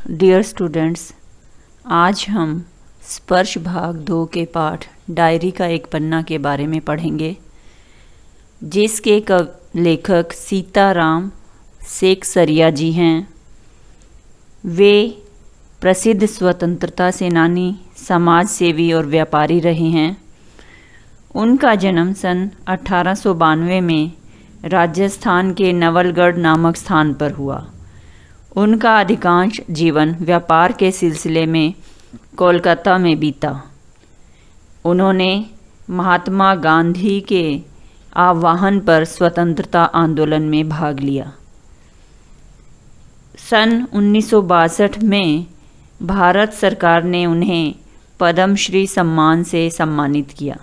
Dear students, आज हम स्पर्श भाग 2 के पाठ डायरी का एक पन्ना के बारे में पढ़ेंगे, जिसके लेखक सीताराम सेकसरिया जी हैं। वे प्रसिद्ध स्वतंत्रता सेनानी, समाज सेवी और व्यापारी रहे हैं। उनका जन्म सन 1892 में राजस्थान के नवलगढ़ नामक स्थान पर हुआ। उनका अधिकांश जीवन व्यापार के सिलसिले में कोलकाता में बीता। उन्होंने महात्मा गांधी के आह्वान पर स्वतंत्रता आंदोलन में भाग लिया। सन 1962 में भारत सरकार ने उन्हें पद्मश्री सम्मान से सम्मानित किया।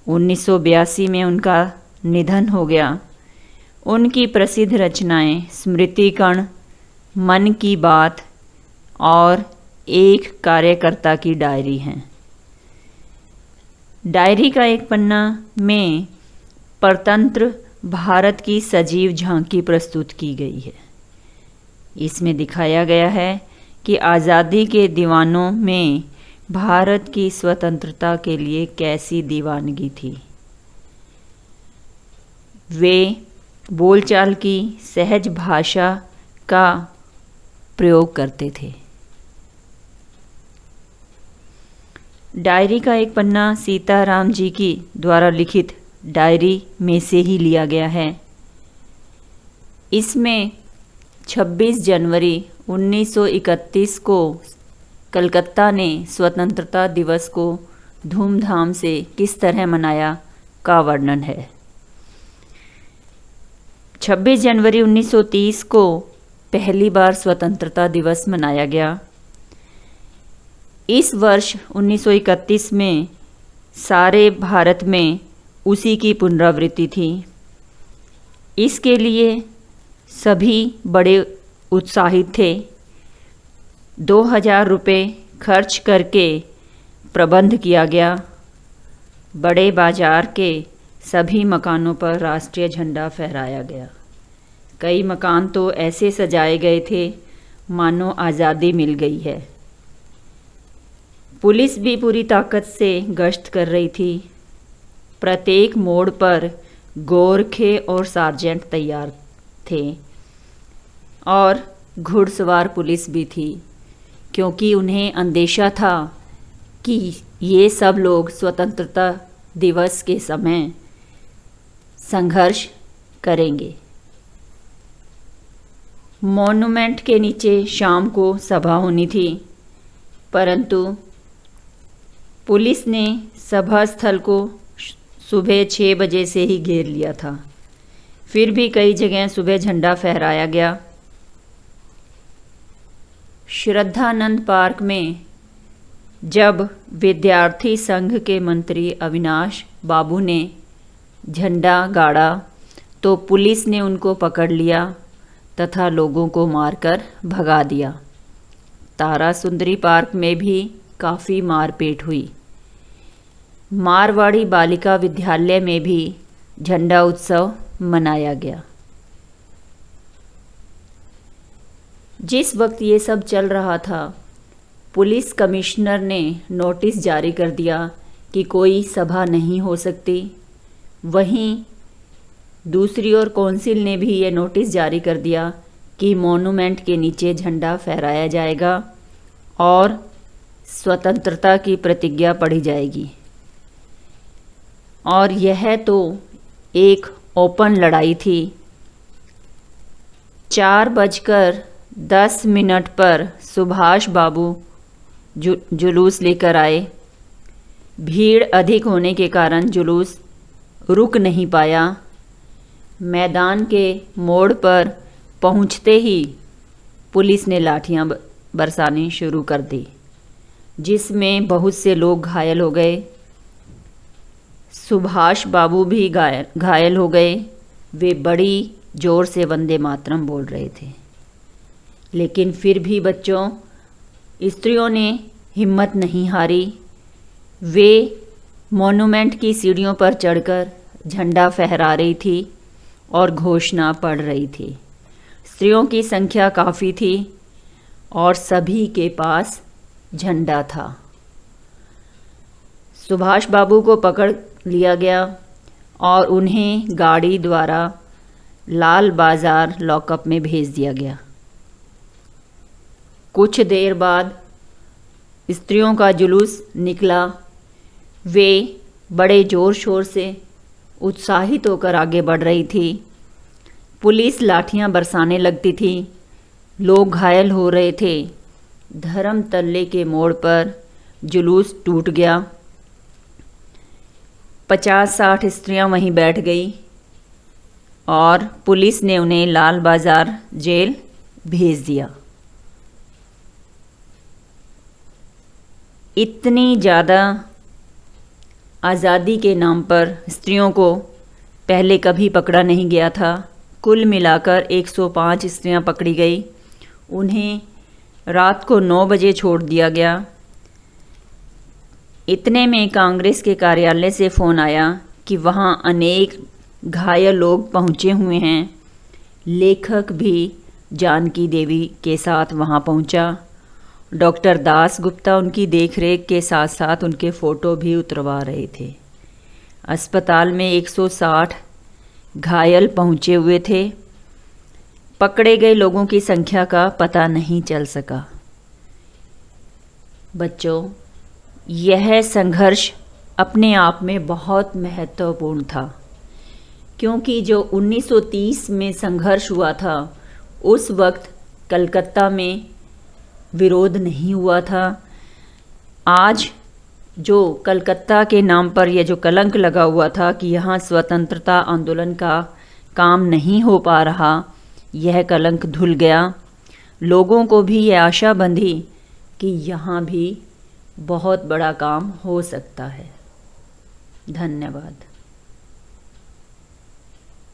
1982 में उनका निधन हो गया। उनकी प्रसिद्ध रचनाएं स्मृतिकण, मन की बात और एक कार्यकर्ता की डायरी हैं। डायरी का एक पन्ना में परतंत्र भारत की सजीव झांकी प्रस्तुत की गई है। इसमें दिखाया गया है कि आज़ादी के दीवानों में भारत की स्वतंत्रता के लिए कैसी दीवानगी थी। वे बोलचाल की सहज भाषा का प्रयोग करते थे। डायरी का एक पन्ना सीताराम जी की द्वारा लिखित डायरी में से ही लिया गया है। इसमें 26 जनवरी 1931 को कलकत्ता ने स्वतंत्रता दिवस को धूमधाम से किस तरह मनाया का वर्णन है। 26 जनवरी 1930 को पहली बार स्वतंत्रता दिवस मनाया गया। इस वर्ष 1931 में सारे भारत में उसी की पुनरावृत्ति थी। इसके लिए सभी बड़े उत्साहित थे। 2000 रुपये खर्च करके प्रबंध किया गया। बड़े बाजार के सभी मकानों पर राष्ट्रीय झंडा फहराया गया। कई मकान तो ऐसे सजाए गए थे मानो आज़ादी मिल गई है। पुलिस भी पूरी ताकत से गश्त कर रही थी। प्रत्येक मोड़ पर गोरखे और सार्जेंट तैयार थे और घुड़सवार पुलिस भी थी, क्योंकि उन्हें अंदेशा था कि ये सब लोग स्वतंत्रता दिवस के समय संघर्ष करेंगे। मॉन्यूमेंट के नीचे शाम को सभा होनी थी, परंतु पुलिस ने सभा स्थल को सुबह 6 बजे से ही घेर लिया था। फिर भी कई जगह सुबह झंडा फहराया गया। श्रद्धानंद पार्क में जब विद्यार्थी संघ के मंत्री अविनाश बाबू ने झंडा गाड़ा तो पुलिस ने उनको पकड़ लिया तथा लोगों को मारकर भगा दिया। तारा सुंदरी पार्क में भी काफ़ी मारपीट हुई। मारवाड़ी बालिका विद्यालय में भी झंडा उत्सव मनाया गया। जिस वक्त ये सब चल रहा था, पुलिस कमिश्नर ने नोटिस जारी कर दिया कि कोई सभा नहीं हो सकती। वहीं दूसरी ओर कौंसिल ने भी ये नोटिस जारी कर दिया कि मॉन्यूमेंट के नीचे झंडा फहराया जाएगा और स्वतंत्रता की प्रतिज्ञा पढ़ी जाएगी। और यह तो एक ओपन लड़ाई थी। 4:10 पर सुभाष बाबू जुलूस लेकर आए। भीड़ अधिक होने के कारण जुलूस रुक नहीं पाया। मैदान के मोड़ पर पहुंचते ही पुलिस ने लाठियां बरसानी शुरू कर दी, जिसमें बहुत से लोग घायल हो गए। सुभाष बाबू भी घायल हो गए। वे बड़ी जोर से वंदे मातरम बोल रहे थे, लेकिन फिर भी बच्चों, स्त्रियों ने हिम्मत नहीं हारी। वे मॉन्यूमेंट की सीढ़ियों पर चढ़कर झंडा फहरा रही थी और घोषणा पढ़ रही थी। स्त्रियों की संख्या काफ़ी थी और सभी के पास झंडा था। सुभाष बाबू को पकड़ लिया गया और उन्हें गाड़ी द्वारा लाल बाज़ार लॉकअप में भेज दिया गया। कुछ देर बाद स्त्रियों का जुलूस निकला। वे बड़े ज़ोर शोर से उत्साहित होकर आगे बढ़ रही थी। पुलिस लाठियां बरसाने लगती थी। लोग घायल हो रहे थे। धर्म तल्ले के मोड़ पर जुलूस टूट गया। 50-60 स्त्रियां वहीं बैठ गई और पुलिस ने उन्हें लाल बाज़ार जेल भेज दिया। इतनी ज़्यादा आज़ादी के नाम पर स्त्रियों को पहले कभी पकड़ा नहीं गया था। कुल मिलाकर 105 स्त्रियां पकड़ी गई। उन्हें रात को 9 बजे छोड़ दिया गया। इतने में कांग्रेस के कार्यालय से फ़ोन आया कि वहाँ अनेक घायल लोग पहुँचे हुए हैं। लेखक भी जानकी देवी के साथ वहाँ पहुँचा। डॉक्टर दास गुप्ता उनकी देखरेख के साथ साथ उनके फ़ोटो भी उतरवा रहे थे। अस्पताल में 160 घायल पहुँचे हुए थे। पकड़े गए लोगों की संख्या का पता नहीं चल सका। बच्चों, यह संघर्ष अपने आप में बहुत महत्वपूर्ण था, क्योंकि जो 1930 में संघर्ष हुआ था उस वक्त कलकत्ता में विरोध नहीं हुआ था। आज जो कलकत्ता के नाम पर यह जो कलंक लगा हुआ था कि यहाँ स्वतंत्रता आंदोलन का काम नहीं हो पा रहा, यह कलंक धुल गया। लोगों को भी यह आशा बंधी कि यहाँ भी बहुत बड़ा काम हो सकता है। धन्यवाद।